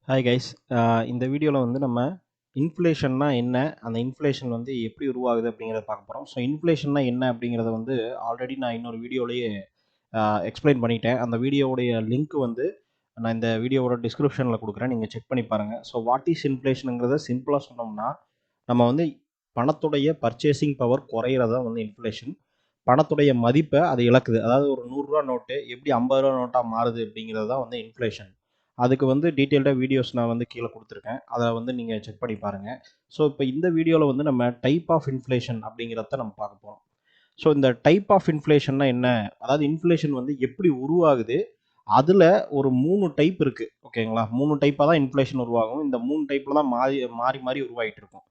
Hi guys. இந்த வீடியோவில் வந்து நம்ம இன்ஃப்ளேஷன்னா என்ன, அந்த இன்ஃப்ளேஷன் வந்து எப்படி உருவாகுது அப்படிங்கிறத பார்க்க போகிறோம். ஸோ இன்ஃப்ளேஷன்னா என்ன அப்படிங்கிறத வந்து ஆல்ரெடி நான் இன்னொரு வீடியோலேயே எக்ஸ்பிளைன் பண்ணிட்டேன். அந்த வீடியோவுடைய லிங்க் வந்து நான் இந்த வீடியோவோட டிஸ்கிரிப்ஷனில் கொடுக்குறேன், நீங்கள் செக் பண்ணி பாருங்கள். ஸோ வாட் இஸ் இன்ஃப்ளேஷனுங்கிறத சிம்பிளாக சொன்னோம்னா, நம்ம வந்து பணத்துடைய பர்ச்சேசிங் பவர் குறையிறதா வந்து இன்ஃப்ளேஷன். பணத்துடைய மதிப்பை அது இழக்குது. அதாவது ஒரு ரூ. 100 நோட்டு எப்படி ரூ. 50 நோட்டாக மாறுது அப்படிங்கிறது தான் வந்து இன்ஃப்ளேஷன். அதுக்கு வந்து டீட்டெயில்டாக வீடியோஸ் நான் வந்து கீழே கொடுத்துருக்கேன், அதை வந்து நீங்கள் செக் பண்ணி பாருங்கள். ஸோ இப்போ இந்த வீடியோவில் வந்து நம்ம டைப் ஆஃப் இன்ஃப்ளேஷன் அப்படிங்கிறத நம்ம பார்க்க போகிறோம். ஸோ இந்த டைப் ஆஃப் இன்ஃப்ளேஷன்னா என்ன, அதாவது இன்ஃப்ளேஷன் வந்து எப்படி உருவாகுது, அதில் ஒரு 3 டைப் இருக்குது. ஓகேங்களா, 3 டைப்பாக தான் இன்ஃப்ளேஷன் உருவாகும். இந்த 3 டைப்பில் தான் மாறி மாறி மாறி உருவாகிட்டு இருக்கும்.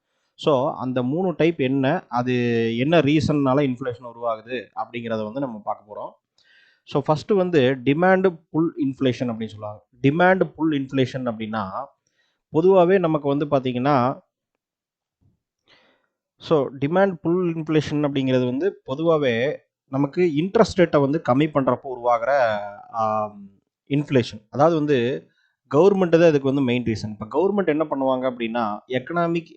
ஸோ அந்த 3 டைப் என்ன, அது என்ன ரீசன்னால இன்ஃப்ளேஷன் உருவாகுது அப்படிங்கிறத வந்து நம்ம பார்க்க போகிறோம். ஸோ ஃபஸ்ட்டு வந்து டிமாண்டு புல் இன்ஃப்ளேஷன் அப்படின்னு சொல்லுவாங்க. டிமாண்டு புல் இன்ஃப்ளேஷன் அப்படின்னா பொதுவாகவே நமக்கு வந்து பார்த்தீங்கன்னா, ஸோ டிமாண்ட் புல் இன்ஃப்ளேஷன் அப்படிங்கிறது வந்து பொதுவாகவே நமக்கு இன்ட்ரெஸ்ட் ரேட்டை வந்து கம்மி பண்ணுறப்போ உருவாகிற இன்ஃப்ளேஷன். அதாவது வந்து கவர்மெண்ட் தான் இதுக்கு வந்து மெயின் ரீசன். இப்போ கவர்மெண்ட் என்ன பண்ணுவாங்க அப்படின்னா, எக்கனாமிக்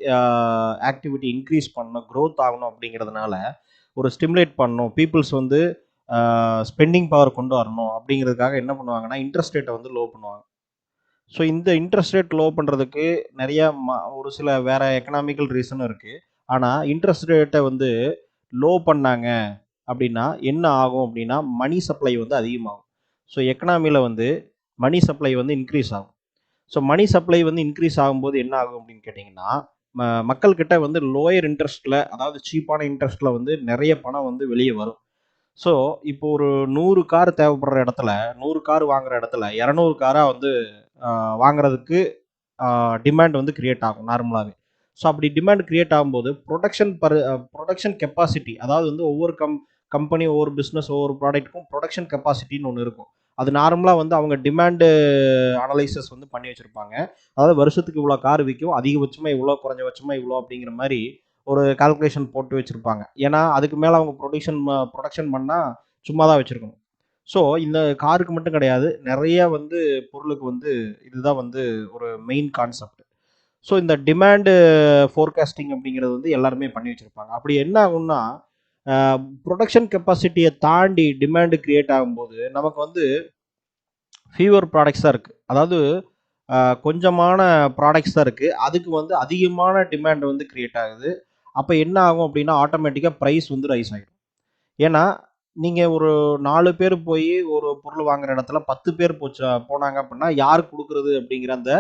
ஆக்டிவிட்டி இன்க்ரீஸ் பண்ணணும், க்ரோத் ஆகணும் அப்படிங்கிறதுனால ஒரு ஸ்டிமுலேட் பண்ணணும், பீப்புள்ஸ் வந்து ஸ்பெண்டிங் பவர் கொண்டு வரணும் அப்படிங்கிறதுக்காக என்ன பண்ணுவாங்கன்னா, இன்ட்ரெஸ்ட் ரேட்டை வந்து லோ பண்ணுவாங்க. ஸோ இந்த இன்ட்ரெஸ்ட் ரேட் லோ பண்ணுறதுக்கு நிறைய ஒரு சில வேறு எக்கனாமிக்கல் ரீசனும் இருக்குது. ஆனால் இன்ட்ரெஸ்ட் ரேட்டை வந்து லோ பண்ணாங்க அப்படின்னா என்ன ஆகும் அப்படின்னா, மணி சப்ளை வந்து அதிகமாகும். ஸோ எக்கனாமியில் வந்து மணி சப்ளை வந்து இன்க்ரீஸ் ஆகும். ஸோ மணி சப்ளை வந்து இன்க்ரீஸ் ஆகும்போது என்ன ஆகும் அப்படின்னு கேட்டிங்கன்னா, மக்கள்கிட்ட வந்து லோயர் இன்ட்ரெஸ்ட்டில், அதாவது சீப்பான இன்ட்ரெஸ்ட்டில் வந்து நிறைய பணம் வந்து வெளியே வரும். ஸோ இப்போ ஒரு 100 கார் தேவைப்படுற இடத்துல, 100 கார் வாங்குற இடத்துல 200 காராக வந்து வாங்குறதுக்கு டிமாண்ட் வந்து கிரியேட் ஆகும் நார்மலாகவே. ஸோ அப்படி டிமாண்ட் கிரியேட் ஆகும்போது ப்ரொடக்ஷன் கெப்பாசிட்டி, அதாவது வந்து ஒவ்வொரு கம்பெனி, ஒவ்வொரு பிஸ்னஸ், ஒவ்வொரு ப்ராடக்ட்டுக்கும் ப்ரொடக்ஷன் கெப்பாசிட்டின்னு ஒன்று இருக்கும். அது நார்மலாக வந்து அவங்க டிமாண்டு அனலைசஸ் வந்து பண்ணி வச்சுருப்பாங்க. அதாவது வருஷத்துக்கு இவ்வளோ கார் விற்கும், அதிகபட்சமாக இவ்வளோ, குறைஞ்சபட்சமாக இவ்வளோ அப்படிங்கிற மாதிரி ஒரு கால்குலேஷன் போட்டு வச்சுருப்பாங்க. ஏன்னா அதுக்கு மேலே அவங்க ப்ரொடக்ஷன் பண்ணால் சும்மா தான் வச்சுருக்கணும். ஸோ இந்த காருக்கு மட்டும் கிடையாது, நிறைய வந்து பொருளுக்கு வந்து இதுதான் வந்து ஒரு மெயின் கான்செப்ட். ஸோ இந்த டிமாண்டு ஃபோர்காஸ்டிங் அப்படிங்கிறது வந்து எல்லாருமே பண்ணி வச்சுருப்பாங்க. அப்படி என்ன ஆகும்னா, ப்ரொடக்ஷன் கெப்பாசிட்டியை தாண்டி டிமாண்டு கிரியேட் ஆகும்போது நமக்கு வந்து ஃபீவர் ப்ராடக்ட்ஸ் தான் இருக்குது. அதாவது கொஞ்சமான ப்ராடக்ட்ஸ் தான் இருக்குது, அதுக்கு வந்து அதிகமான டிமாண்ட் வந்து கிரியேட் ஆகுது. அப்போ என்ன ஆகும் அப்படின்னா, ஆட்டோமேட்டிக்காக ப்ரைஸ் வந்து ரைஸ் ஆகிடும். ஏன்னா நீங்கள் ஒரு 4 பேர் போய் ஒரு பொருள் வாங்குற இடத்துல 10 பேர் போனாங்க அப்படின்னா யார் கொடுக்குறது அப்படிங்கிற அந்த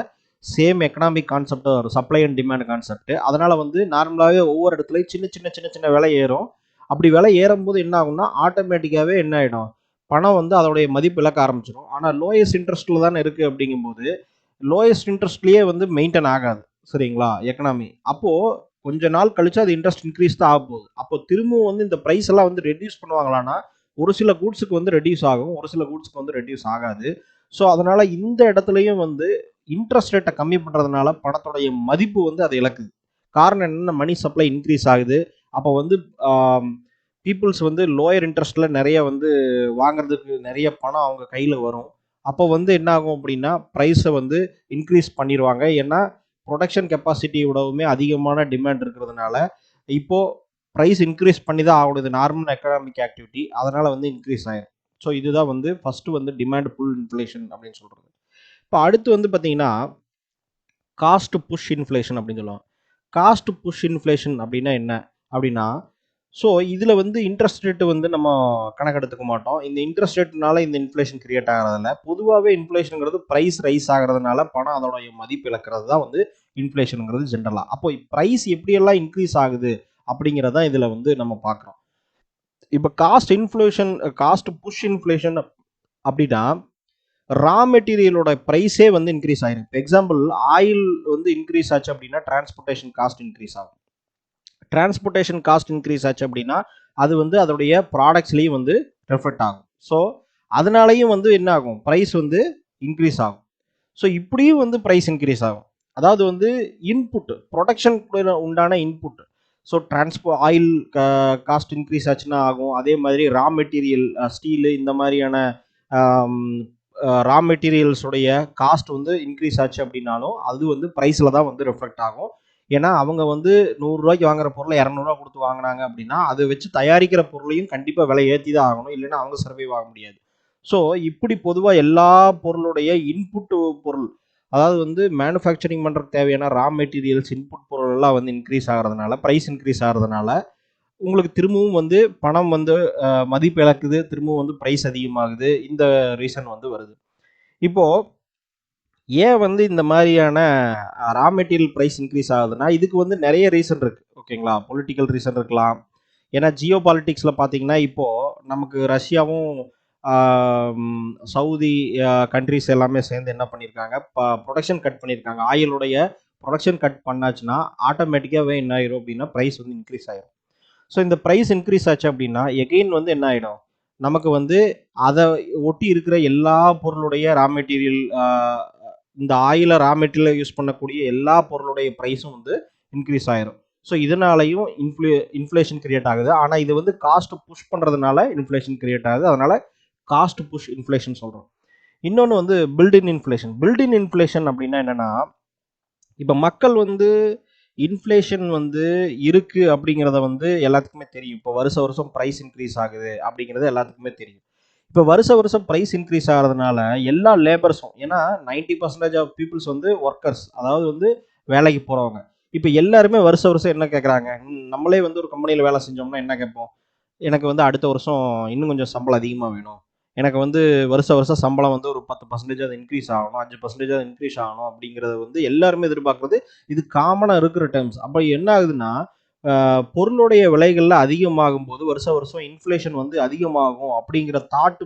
சேம் எக்கனாமிக் கான்செப்ட் வரும், சப்ளை அண்ட் டிமாண்ட் கான்செப்ட். அதனால வந்து நார்மலாகவே ஒவ்வொரு இடத்துலையும் சின்ன சின்ன சின்ன சின்ன விலை ஏறும். அப்படி விலை ஏறும்போது என்ன ஆகும்னா, ஆட்டோமேட்டிக்காகவே என்ன ஆகிடும், பணம் வந்து அதோடைய மதிப்பு இழக்க ஆரம்பிச்சிடும். ஆனால் லோயஸ்ட் இன்ட்ரெஸ்ட்டில் தானே இருக்குது அப்படிங்கும்போது லோயஸ்ட் இன்ட்ரெஸ்ட்லேயே வந்து மெயின்டைன் ஆகாது, சரிங்களா, எக்கனாமி. அப்போது கொஞ்ச நாள் கழிச்சு அது இன்ட்ரெஸ்ட் இன்க்ரீஸ் தான் ஆக போகுது. அப்போ திரும்பவும் வந்து இந்த ப்ரைஸ் எல்லாம் வந்து ரெடியூஸ் பண்ணுவாங்களான்னா, ஒரு சில கூட்ஸுக்கு வந்து ரெடியூஸ் ஆகும், ஒரு சில கூட்ஸுக்கு வந்து ரெடியூஸ் ஆகாது. ஸோ அதனால இந்த இடத்துலையும் வந்து இன்ட்ரெஸ்ட் ரேட்டை கம்மி பண்ணுறதுனால பணத்துடைய மதிப்பு வந்து அதை இழக்குது. காரணம் என்னென்னா, மணி சப்ளை இன்க்ரீஸ் ஆகுது. அப்போ வந்து பீப்புள்ஸ் வந்து லோயர் இன்ட்ரெஸ்ட்டில் நிறைய வந்து வாங்குறதுக்கு நிறைய பணம் அவங்க கையில் வரும். அப்போ வந்து என்ன ஆகும் அப்படின்னா, ப்ரைஸை வந்து இன்க்ரீஸ் பண்ணிடுவாங்க. ஏன்னா ப்ரொடக்ஷன் கெப்பாசிட்டியோடவுமே அதிகமான டிமாண்ட் இருக்கிறதுனால இப்போது ப்ரைஸ் இன்க்ரீஸ் பண்ணி தான் ஆகணும். இது நார்மல் எக்கனாமிக் ஆக்டிவிட்டி, அதனால் வந்து இன்க்ரீஸ் ஆகிடும். ஸோ இதுதான் வந்து ஃபஸ்ட்டு வந்து டிமாண்ட் புல் இன்ஃப்ளேஷன் அப்படின்னு சொல்கிறது. இப்போ அடுத்து வந்து பார்த்தீங்கன்னா, காஸ்ட் புஷ் இன்ஃப்ளேஷன் அப்படின்னு சொல்லுவாங்க. காஸ்ட் புஷ் இன்ஃப்ளேஷன் அப்படின்னா என்ன அப்படின்னா, ஸோ இதில் வந்து இன்ட்ரெஸ்ட் ரேட்டு வந்து நம்ம கணக்கெடுத்துக்க மாட்டோம். இந்த இன்ட்ரெஸ்ட் ரேட்னால இந்த இன்ஃப்ளேஷன் கிரியேட் ஆகிறதில்ல. பொதுவாகவே இன்ஃப்ளேஷனுங்கிறது ப்ரைஸ் ரைஸ் ஆகிறதுனால பணம் அதோடைய மதிப்பு இழக்கிறது தான் வந்து இன்ஃப்ளேஷனுங்கிறது ஜென்ரலாக. அப்போ ப்ரைஸ் எப்படியெல்லாம் இன்க்ரீஸ் ஆகுது அப்படிங்கிறதான் இதில் வந்து நம்ம பார்க்குறோம். இப்போ காஸ்ட் புஷ் இன்ஃப்ளேஷன் அப்படின்னா, ரா மெட்டீரியலோட ப்ரைஸே வந்து இன்க்ரீஸ் ஆயிரும். இப்போ எக்ஸாம்பிள், ஆயில் வந்து இன்க்ரீஸ் ஆச்சு அப்படின்னா டிரான்ஸ்போர்ட்டேஷன் காஸ்ட் இன்க்ரீஸ் ஆகும். டிரான்ஸ்போர்ட்டேஷன் காஸ்ட் இன்க்ரீஸ் ஆச்சு அப்படின்னா அது வந்து அதோடைய ப்ராடக்ட்ஸ்லேயும் வந்து ரெஃப்ளெக்ட் ஆகும். ஸோ அதனாலையும் வந்து என்ன ஆகும், ப்ரைஸ் வந்து இன்க்ரீஸ் ஆகும். ஸோ இப்படியும் வந்து ப்ரைஸ் இன்க்ரீஸ் ஆகும். அதாவது வந்து இன்புட் ப்ரொடக்ஷன் உண்டான input. So oil cost increase ஆச்சுன்னா ஆகும். அதே மாதிரி ரா மெட்டீரியல், ஸ்டீலு, இந்த மாதிரியான ரா மெட்டீரியல்ஸ் உடைய காஸ்ட் வந்து இன்க்ரீஸ் ஆச்சு அப்படின்னாலும் அது வந்து ப்ரைஸில் தான் வந்து ரிஃப்ளெக்ட் ஆகும். ஏன்னா அவங்க வந்து 100 ரூபாய்க்கு வாங்குற பொருளை 200 கொடுத்து வாங்கினாங்க அப்படின்னா அதை வச்சு தயாரிக்கிற பொருளையும் கண்டிப்பாக விலை ஏற்றி தான் ஆகணும், இல்லைன்னா அவங்க சர்வைவ் ஆக முடியாது. ஸோ இப்படி பொதுவாக எல்லா பொருளுடைய இன்புட் பொருள், அதாவது வந்து மேனுஃபேக்சரிங் பண்ணுறதுக்கு தேவையான ரா மெட்டீரியல்ஸ் இன்புட் பொருள் எல்லாம் வந்து இன்க்ரீஸ் ஆகிறதுனால, ப்ரைஸ் இன்க்ரீஸ் ஆகிறதுனால உங்களுக்கு திரும்பவும் வந்து பணம் வந்து மதிப்பு இழக்குது, திரும்பவும் வந்து ப்ரைஸ் அதிகமாகுது. இந்த ரீசன் வந்து வருது. இப்போ ஏன் வந்து இந்த மாதிரியான ரா மெட்டீரியல் ப்ரைஸ் இன்க்ரீஸ் ஆகுதுன்னா, இதுக்கு வந்து நிறைய ரீசன் இருக்கு. ஓகேங்களா? பொலிட்டிக்கல் ரீசன் இருக்கலாம். ஏன்னா ஜியோ பாலிட்டிக்ஸில் பார்த்தீங்கன்னா, இப்போ நமக்கு ரஷ்யாவும் சவுதி கண்ட்ரிஸ் எல்லாமே சேர்ந்து என்ன பண்ணியிருக்காங்க, ப்ரொடக்ஷன் கட் பண்ணியிருக்காங்க. ஆயிலுடைய ப்ரொடக்ஷன் கட் பண்ணாச்சுன்னா ஆட்டோமேட்டிக்காகவே என்ன ஆயிரும் அப்படின்னா ப்ரைஸ் வந்து இன்க்ரீஸ் ஆயிரும். ஸோ இந்த ப்ரைஸ் இன்க்ரீஸ் ஆச்சு அப்படின்னா எகெயின் வந்து என்ன ஆகிடும், நமக்கு வந்து அதை ஒட்டி இருக்கிற எல்லா பொருளுடைய ரா மெட்டீரியல், இந்த ஆயில ரா மெட்டீரியல் யூஸ் பண்ணக்கூடிய எல்லா பொருளுடைய ப்ரைஸும் வந்து இன்க்ரீஸ் ஆயிரும். ஸோ இதனாலையும் இன்ஃப்ளேஷன் கிரியேட் ஆகுது. ஆனால் இது வந்து காஸ்ட் புஷ் பண்ணுறதுனால இன்ஃப்ளேஷன் கிரியேட் ஆகுது. அதனால காஸ்ட் புஷ் இன்ஃப்ளேஷன் சொல்கிறோம். இன்னொன்று வந்து பில்டின் இன்ஃப்ளேஷன். பில்டின் இன்ஃப்ளேஷன் அப்படின்னா என்னென்னா, இப்போ மக்கள் வந்து இன்ஃப்ளேஷன் வந்து இருக்கு அப்படிங்கிறத வந்து எல்லாத்துக்குமே தெரியும். இப்போ வருஷம் ப்ரைஸ் இன்க்ரீஸ் ஆகுது அப்படிங்கிறது எல்லாத்துக்குமே தெரியும். இப்போ வருஷம் ப்ரைஸ் இன்க்ரீஸ் ஆகிறதுனால எல்லா லேபர்ஸும், ஏன்னா 90% ஆஃப் பீப்புள்ஸ் வந்து ஒர்க்கர்ஸ், அதாவது வந்து வேலைக்கு போகிறவங்க. இப்போ எல்லாருமே வருஷம் என்ன கேட்குறாங்க, நம்மளே வந்து ஒரு கம்பெனியில் வேலை செஞ்சோம்னா என்ன கேட்போம், எனக்கு வந்து அடுத்த வருஷம் இன்னும் கொஞ்சம் சம்பளம் அதிகமாக வேணும், எனக்கு வந்து வருஷம் சம்பளம் வந்து ஒரு 10% அது இன்க்ரீஸ் ஆகணும், 5% அது இன்க்ரீஸ் ஆகணும் அப்படிங்கிறத வந்து எல்லாருமே எதிர்பார்க்குறது. இது காமனாக இருக்கிற டேர்ம்ஸ். அப்போ என்ன ஆகுதுன்னா, பொருளுடைய விலைகளில் அதிகமாகும் போது வருஷம் இன்ஃப்ளேஷன் வந்து அதிகமாகும் அப்படிங்கிற தாட்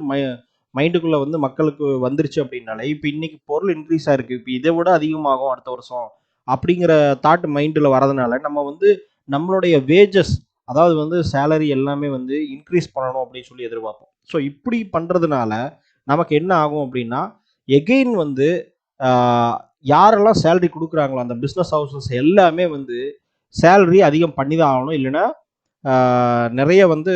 மைண்டுக்குள்ளே வந்து மக்களுக்கு வந்துருச்சு அப்படின்னாலே, இப்போ இன்னைக்கு பொருள் இன்க்ரீஸ் ஆயிருக்கு, இப்போ இதை விட அதிகமாகும் அடுத்த வருஷம் அப்படிங்கிற தாட் மைண்டில் வரதுனால நம்ம வந்து நம்மளுடைய வேஜஸ், அதாவது வந்து சேலரி எல்லாமே வந்து இன்க்ரீஸ் பண்ணணும் அப்படின்னு சொல்லி எதிர்பார்ப்போம். ஸோ இப்படி பண்ணுறதுனால நமக்கு என்ன ஆகும் அப்படின்னா, எகெயின் வந்து யாரெல்லாம் சேலரி கொடுக்குறாங்களோ அந்த பிஸ்னஸ் ஹவுசஸ் எல்லாமே வந்து சேலரி அதிகம் பண்ணி தான் ஆகணும், இல்லைன்னா நிறைய வந்து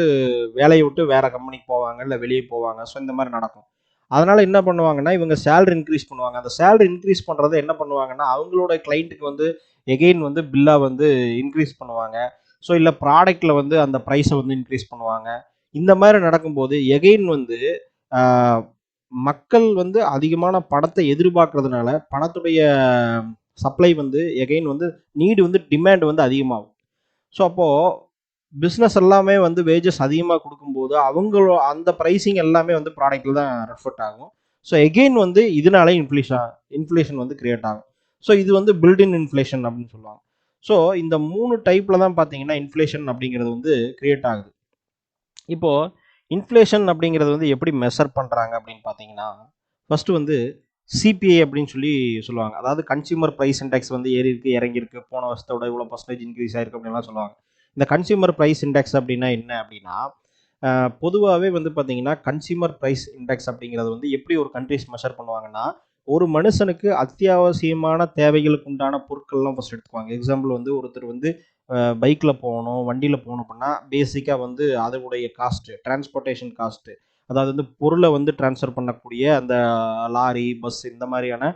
வேலையை விட்டு வேற கம்பெனிக்கு போவாங்க, இல்லை வெளியே போவாங்க. ஸோ இந்த மாதிரி நடக்கும். அதனால என்ன பண்ணுவாங்கன்னா, இவங்க சேலரி இன்க்ரீஸ் பண்ணுவாங்க. அந்த சேலரி இன்க்ரீஸ் பண்ணுறதை என்ன பண்ணுவாங்கன்னா, அவங்களோட கிளைண்ட்டுக்கு வந்து எகெயின் வந்து பில்லாக வந்து இன்க்ரீஸ் பண்ணுவாங்க. ஸோ இல்லை ப்ராடக்டில் வந்து அந்த ப்ரைஸை வந்து இன்க்ரீஸ் பண்ணுவாங்க. இந்த மாதிரி நடக்கும்போது எகெயின் வந்து மக்கள் வந்து அதிகமான பணத்தை எதிர்பார்க்கறதுனால பணத்துடைய சப்ளை வந்து எகெயின் வந்து நீடு வந்து டிமாண்ட் வந்து அதிகமாகும். ஸோ அப்போது பிஸ்னஸ் எல்லாமே வந்து வேஜஸ் அதிகமாக கொடுக்கும்போது அவங்களோட அந்த ப்ரைஸிங் எல்லாமே வந்து ப்ராடக்ட்டில் தான் ரெஃப்ளெக்ட் ஆகும். ஸோ எகெயின் வந்து இதனால இன்ஃப்ளேஷன் வந்து கிரியேட் ஆகும். ஸோ இது வந்து பில்டின் இன்ஃப்ளேஷன் அப்படின்னு சொல்லுவாங்க. ஸோ இந்த 3 டைப்பில் தான் பார்த்தீங்கன்னா இன்ஃப்ளேஷன் அப்படிங்கிறது வந்து கிரியேட் ஆகுது. இப்போது இன்ஃப்ளேஷன் அப்படிங்கிறது வந்து எப்படி மெஷர் பண்ணுறாங்க அப்படின்னு பார்த்தீங்கன்னா, ஃபஸ்ட்டு வந்து சிபிஐ அப்படின்னு சொல்லி சொல்லுவாங்க. அதாவது கன்சியூமர் ப்ரைஸ் இண்டெக்ஸ் வந்து ஏறி இருக்கு, இறங்கியிருக்கு, போன வருஷத்தோட இவ்வளோ பர்சன்டேஜ் இன்க்ரீஸ் ஆயிருக்கு அப்படின்லாம் சொல்லுவாங்க. இந்த கன்சியூமர் ப்ரைஸ் இண்டெக்ஸ் அப்படின்னா என்ன அப்படின்னா, பொதுவாகவே வந்து பார்த்தீங்கன்னா கன்சியூமர் ப்ரைஸ் இண்டெக்ஸ் அப்படிங்கிறது வந்து எப்படி ஒரு கண்ட்ரிஸ் மெஷர் பண்ணுவாங்கன்னா, ஒரு மனுஷனுக்கு அத்தியாவசியமான தேவைகளுக்கு உண்டான பொருட்கள்லாம் ஃபஸ்ட் எடுத்துக்குவாங்க. எக்ஸாம்பிள் வந்து ஒருத்தர் வந்து பைக்கில் போகணும், வண்டியில் போகணும் அப்படின்னா பேசிக்காக வந்து அதனுடைய காஸ்ட்டு, டிரான்ஸ்போர்ட்டேஷன் காஸ்ட்டு, அதாவது வந்து பொருளை வந்து ட்ரான்ஸ்ஃபர் பண்ணக்கூடிய அந்த லாரி, பஸ் இந்த மாதிரியான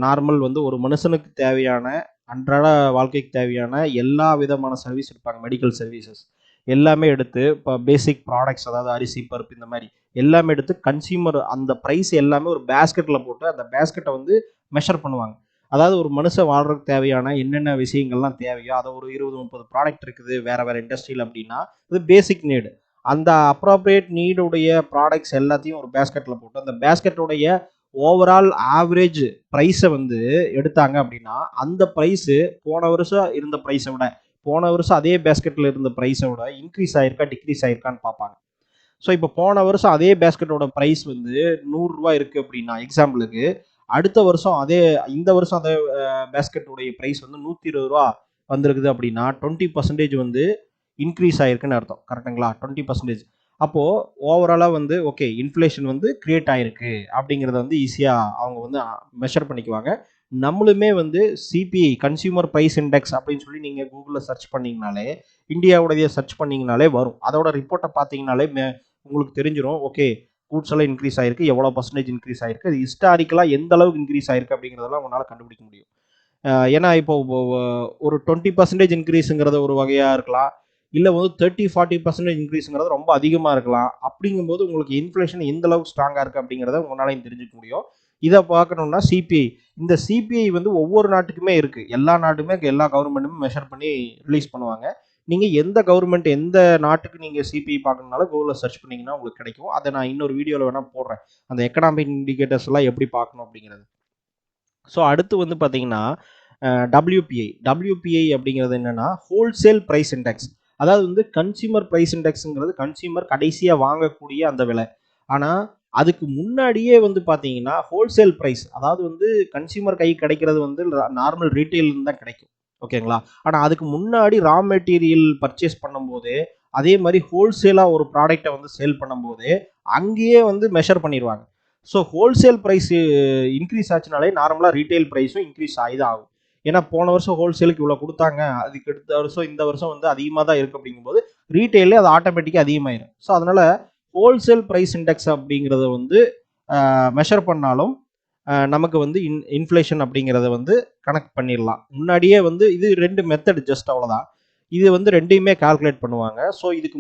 நார்மல் வந்து ஒரு மனுஷனுக்கு தேவையான அன்றாட வாழ்க்கைக்கு தேவையான எல்லா விதமான சர்வீஸ் இருப்பாங்க, மெடிக்கல் சர்வீசஸ் எல்லாமே எடுத்து, இப்போ பேசிக் ப்ராடக்ட்ஸ் அதாவது அரிசி, பருப்பு இந்த மாதிரி எல்லாமே எடுத்து கன்சியூமர் அந்த ப்ரைஸ் எல்லாமே ஒரு பேஸ்கெட்டில் போட்டு அந்த பேஸ்கெட்டை வந்து மெஷர் பண்ணுவாங்க. அதாவது ஒரு மனுஷன் வாழ்றதுக்கு தேவையான என்னென்ன விஷயங்கள்லாம் தேவையோ அதை ஒரு 20-30 ப்ராடக்ட் இருக்குது வேறு இண்டஸ்ட்ரியில் அப்படின்னா இது பேசிக் நீடு. அந்த அப்ராப்ரியேட் நீடுடைய ப்ராடக்ட்ஸ் எல்லாத்தையும் ஒரு பேஸ்கெட்டில் போட்டு அந்த பேஸ்கெட்டுடைய ஓவரால் ஆவரேஜ் ப்ரைஸை வந்து எடுத்தாங்க அப்படின்னா அந்த ப்ரைஸு போன வருஷம் இருந்த ப்ரைஸை விட, போன வருஷம் அதே பேஸ்கெட்டில் இருந்த ப்ரைஸை விட இன்க்ரீஸ் ஆயிருக்கா டிக்ரீஸ் ஆயிருக்கான்னு பார்ப்பாங்க. ஸோ இப்போ போன வருஷம் அதே பேஸ்கெட்டோட ப்ரைஸ் வந்து 100 ரூபா இருக்குது அப்படின்னா எக்ஸாம்பிளுக்கு, அடுத்த வருஷம் இந்த வருஷம் அதே பேஸ்கெட்டுடைய ப்ரைஸ் வந்து 120 ரூபா வந்திருக்குது அப்படின்னா 20% வந்து இன்க்ரீஸ் ஆயிருக்குன்னு அர்த்தம். கரெக்டுங்களா? 20%. அப்போது ஓவராலாக வந்து ஓகே இன்ஃப்ளேஷன் வந்து கிரியேட் ஆயிருக்கு அப்படிங்கிறத வந்து ஈஸியாக அவங்க வந்து மெஷர் பண்ணிக்குவாங்க. நம்மளுமே வந்து சிபிஐ கன்சியூமர் ப்ரைஸ் இண்டெக்ஸ் அப்படின்னு சொல்லி நீங்கள் கூகுளில் சர்ச் பண்ணிங்கனாலே, இந்தியாவுடைய சர்ச் பண்ணிங்கனாலே வரும். அதோட ரிப்போர்ட்டை பார்த்தீங்கனாலே உங்களுக்கு தெரிஞ்சிடும். ஓகே கூட்ஸ் எல்லாம் இன்க்ரீஸ் ஆயிருக்கு, எவ்வளோ பர்சன்டேஜ் இன்க்ரீஸ் ஆயிருக்கு, அது ஹிஸ்டாரிக்கலாக எந்த அளவுக்கு இன்க்ரீஸ் ஆயிருக்கு அப்படிங்கிறதெல்லாம் உங்களால் கண்டுபிடிக்க முடியும். ஏன்னா இப்போ ஒரு 20% இன்க்ரீஸுங்கிறது ஒரு வகையாக இருக்கலாம், இல்லை வந்து 30-40% இன்க்ரீஸுங்கிறது ரொம்ப அதிகமாக இருக்கலாம். அப்படிங்கும்போது உங்களுக்கு இன்ஃப்ளேஷன் எந்த அளவுக்கு ஸ்ட்ராங்காக இருக்குது அப்படிங்கிறத உங்களாலையும் தெரிஞ்சுக்க முடியும். இதை பார்க்கணும்னா சிபிஐ, இந்த சிபிஐ வந்து ஒவ்வொரு நாட்டுக்குமே இருக்குது. எல்லா நாட்டுமே எல்லா கவர்மெண்ட்டுமே மெஷர் பண்ணி ரிலீஸ் பண்ணுவாங்க. நீங்கள் எந்த கவர்மெண்ட் எந்த நாட்டுக்கு நீங்கள் சிபிஐ பார்க்கணுனாலும் கூகுளில் சர்ச் பண்ணிங்கன்னா உங்களுக்கு கிடைக்கும். அதை நான் இன்னொரு வீடியோவில் வேணால் போடுறேன், அந்த எக்கனாமிக் இண்டிகேட்டர்ஸ் எல்லாம் எப்படி பார்க்கணும் அப்படிங்கிறது. ஸோ அடுத்து வந்து பார்த்தீங்கன்னா டபிள்யூபிஐ அப்படிங்கிறது என்னன்னா ஹோல்சேல் ப்ரைஸ் இண்டெக்ஸ். அதாவது வந்து கன்சியூமர் ப்ரைஸ் இண்டெக்ஸுங்கிறது கன்சியூமர் கடைசியாக வாங்கக்கூடிய அந்த விலை. ஆனால் அதுக்கு முன்னாடியே வந்து பார்த்தீங்கன்னா ஹோல்சேல் ப்ரைஸ், அதாவது வந்து கன்சியூமர் கை கிடைக்கிறது வந்து நார்மல் ரீட்டைல் தான் கிடைக்கும், ஓகேங்களா. ஆனால் அதுக்கு முன்னாடி ரா மெட்டீரியல் பர்ச்சேஸ் பண்ணும்போது அதே மாதிரி ஹோல்சேலாக ஒரு ப்ராடக்டை வந்து சேல் பண்ணும்போது அங்கேயே வந்து மெஷர் பண்ணிடுவாங்க. ஸோ ஹோல்சேல் ப்ரைஸ் இன்க்ரீஸ் ஆச்சுனாலே நார்மலாக ரீட்டைல் ப்ரைஸும் இன்க்ரீஸ் ஆகிதான் ஆகும். ஏன்னா போன வருஷம் ஹோல்சேலுக்கு இவ்வளோ கொடுத்தாங்க, அதுக்கு அடுத்த வருஷம் இந்த வருஷம் வந்து அதிகமாக தான் இருக்குது அப்படிங்கும்போது ரீட்டைலே அது ஆட்டோமேட்டிக்காக அதிகமாயிடும். ஸோ அதனால் ஹோல்சேல் ப்ரைஸ் இண்டெக்ஸ் அப்படிங்கிறத வந்து மெஷர் பண்ணாலும் நமக்கு வந்து இன்ஃப்ளேஷன் அப்படிங்கிறத வந்து கனெக்ட் பண்ணிடலாம். முன்னாடியே வந்து இது 2 மெத்தட் ஜஸ்ட் அவ்வளோதான். இது வந்து ரெண்டையுமே கால்குலேட் பண்ணுவாங்க. ஸோ இதுக்கு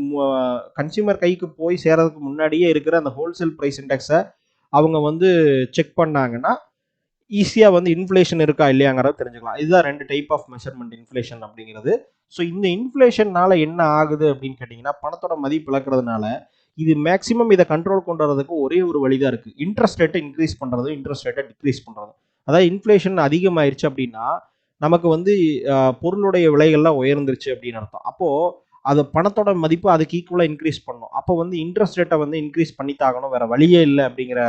கன்சியூமர் கைக்கு போய் சேரதுக்கு முன்னாடியே இருக்கிற அந்த ஹோல்சேல் ப்ரைஸ் இண்டெக்ஸை அவங்க வந்து செக் பண்ணாங்கன்னா ஈஸியாக வந்து இன்ஃப்ளேஷன் இருக்கா இல்லையாங்கிறத தெரிஞ்சுக்கலாம். இதுதான் 2 டைப் ஆஃப் மெஷர்மெண்ட் இன்ஃப்ளேஷன் அப்படிங்கிறது. ஸோ இந்த இன்ஃப்ளேஷன்னால என்ன ஆகுது அப்படின்னு கேட்டிங்கன்னா பணத்தோட மதிப்பு இழக்கிறதுனால இது மேக்ஸிமம் இதை கண்ட்ரோல் கொண்டு வரதுக்கு ஒரே ஒரு வழி தான் இருக்குது, இன்ட்ரெஸ்ட் ரேட்டை இன்க்ரீஸ் பண்ணுறது, இன்ட்ரெஸ்ட் ரேட்டை டிக்ரீஸ் பண்ணுறது. அதாவது இன்ஃப்ளேஷன் அதிகமாயிருச்சு அப்படின்னா நமக்கு வந்து பொருளுடைய விலைகள்லாம் உயர்ந்துருச்சு அப்படின்னு அர்த்தம். அப்போது அது பணத்தோட மதிப்பு அதுக்கு ஈக்குவலாக இன்க்ரீஸ் பண்ணும். அப்போ வந்து இன்ட்ரெஸ்ட் ரேட்டை வந்து இன்க்ரீஸ் பண்ணித்தாகணும், வேறு வழியே இல்லை அப்படிங்கிற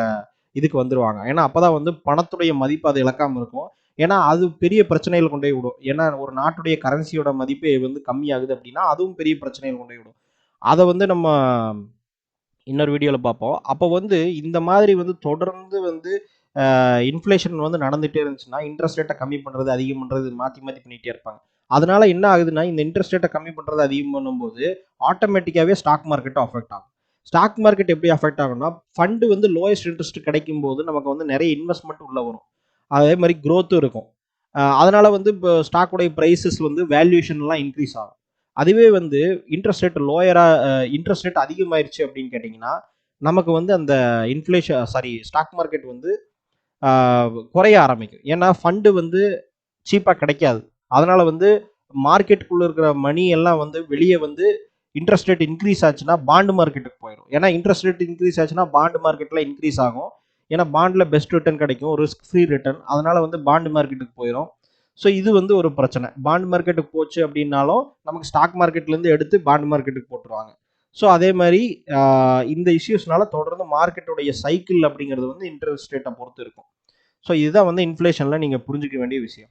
இதுக்கு வந்துடுவாங்க. ஏன்னா அப்போ தான் வந்து பணத்துடைய மதிப்பு அது இழக்காமல் இருக்கும். ஏன்னா அது பெரிய பிரச்சனைகள் கொண்டு போய் விடும். ஏன்னா ஒரு நாட்டுடைய கரன்சியோட மதிப்பு வந்து கம்மியாகுது அப்படின்னா அதுவும் பெரிய பிரச்சனைகள் கொண்டு போய் விடும். அதை வந்து நம்ம இன்னொரு வீடியோவில் பார்ப்போம். அப்போ வந்து இந்த மாதிரி வந்து தொடர்ந்து வந்து இன்ஃப்ளேஷன் வந்து நடந்துகிட்டே இருந்துச்சுன்னா இன்ட்ரெஸ்ட் ரேட்டை கம்மி பண்ணுறது அதிகம் பண்ணுறது மாற்றி மாற்றி பண்ணிகிட்டே இருப்பாங்க. அதனால என்ன ஆகுதுன்னா இந்த இன்ட்ரெஸ்ட் ரேட்டை கம்மி பண்ணுறது அதிகம் பண்ணும்போது ஆட்டோமேட்டிக்காகவே ஸ்டாக் மார்க்கெட்டும் அஃபெக்ட் ஆகும். ஸ்டாக் மார்க்கெட் எப்படி அஃபெக்ட் ஆகும்னா ஃபண்டு வந்து லோயஸ்ட் இன்ட்ரெஸ்ட் கிடைக்கும் போது நமக்கு வந்து நிறைய இன்வெஸ்ட்மெண்ட் உள்ளே வரும், அதே மாதிரி க்ரோத்தும் இருக்கும். அதனால வந்து இப்போ ஸ்டாக்குடைய ப்ரைஸஸ் வந்து வேல்யூஷன்லாம் இன்க்ரீஸ் ஆகும். அதுவே வந்து இன்ட்ரெஸ்ட் ரேட் அதிகமாயிருச்சு அப்படின்னு கேட்டிங்கன்னா நமக்கு வந்து அந்த ஸ்டாக் மார்க்கெட் வந்து குறைய ஆரம்பிக்கும். ஏன்னா ஃபண்டு வந்து சீப்பாக கிடைக்காது. அதனால் வந்து மார்க்கெட்டுக்குள்ளே இருக்கிற மணி எல்லாம் வந்து வெளியே வந்து இன்ட்ரெஸ்ட் ரேட் இன்க்ரீஸ் ஆச்சுன்னா பாண்டு மார்க்கெட்டுக்கு போயிடும். ஏன்னா இன்ட்ரெஸ்ட் ரேட் இன்க்ரீஸ் ஆச்சுன்னா பாண்டு மார்க்கெட்டில் இன்க்ரீஸ் ஆகும். ஏன்னா பாண்டில் பெஸ்ட் ரிட்டர்ன் கிடைக்கும், ரிஸ்க் ஃப்ரீ ரிட்டர்ன். அதனால் வந்து பாண்டு மார்க்கெட்டுக்கு போயிடும். ஸோ இது வந்து ஒரு பிரச்சனை. பாண்ட் மார்க்கெட்டுக்கு போச்சு அப்படின்னாலும் நமக்கு ஸ்டாக் மார்க்கெட்லேருந்து எடுத்து பாண்ட் மார்க்கெட்டுக்கு போட்டுருவாங்க. ஸோ அதே மாதிரி இந்த இஷ்யூஸ்னால தொடர்ந்து மார்க்கெட்டுடைய சைக்கிள் அப்படிங்கிறது வந்து இன்ட்ரெஸ்ட் ரேட்டை பொறுத்து இருக்கும். ஸோ இதுதான் வந்து இன்ஃப்ளேஷனில் நீங்கள் புரிஞ்சிக்க வேண்டிய விஷயம்.